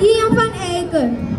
Ian van Eycken.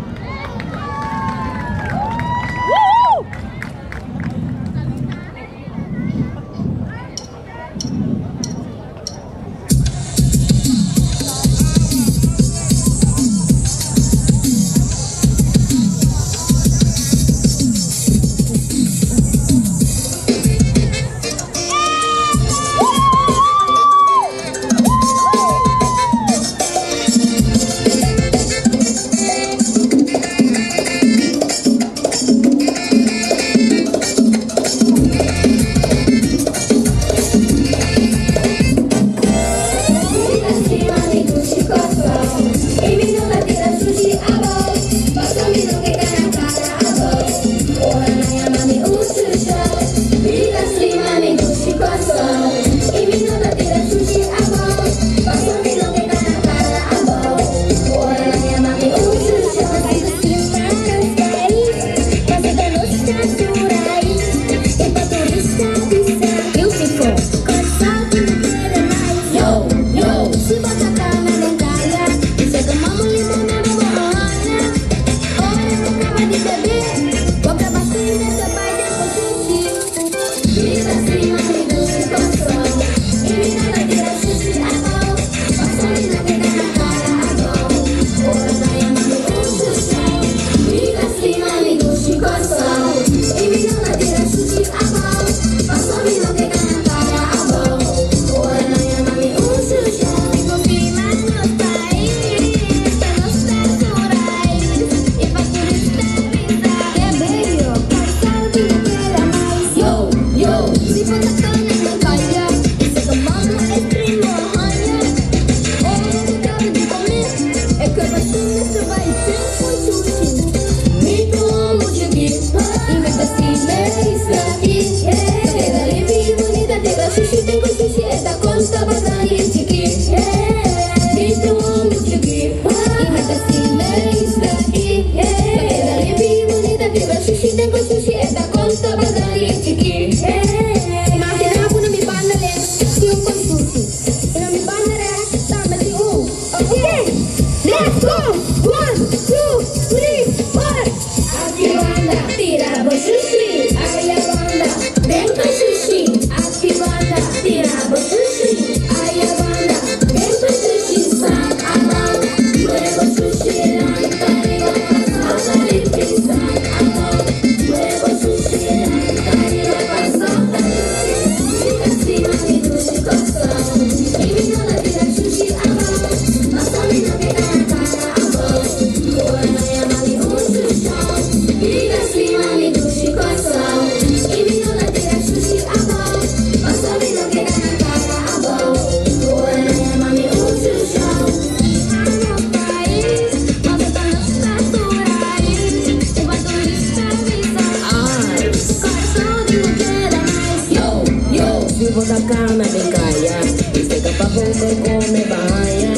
Da cana bem caia, isso é capa come bahia.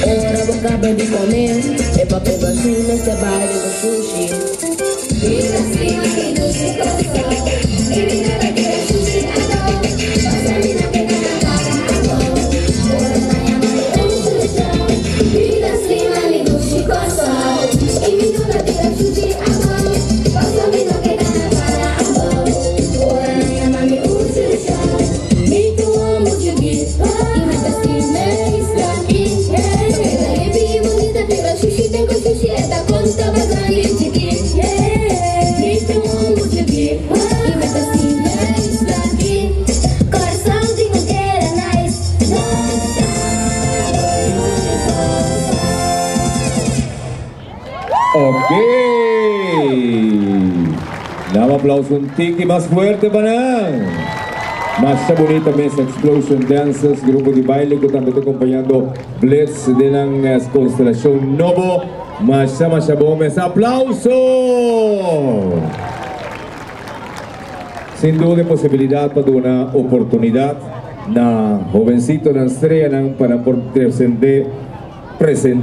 Ora vou acabar de comer, é pra pegar assim nesse baile do sushi. Fica assim aqui do chicoção, e me dá daquele sushi adoro. Passa a mina que tá na cara, amor. Ora vai amar o sushão. Fica assim ali do chicoção, e me dá daquele sushi adoro. Passa a mina que tá na cara, amor. Ora vai amar o sushão. Ok. Dá um aplauso um tique mais fuerte para Mas bonita mesa Explosion Dances, grupo de baile que também está acompanhando Blitz de la constelação Novo. Mas bom mesa, aplauso! Sem dúvida, possibilidade para dar uma oportunidade na jovencito na estreia para por presente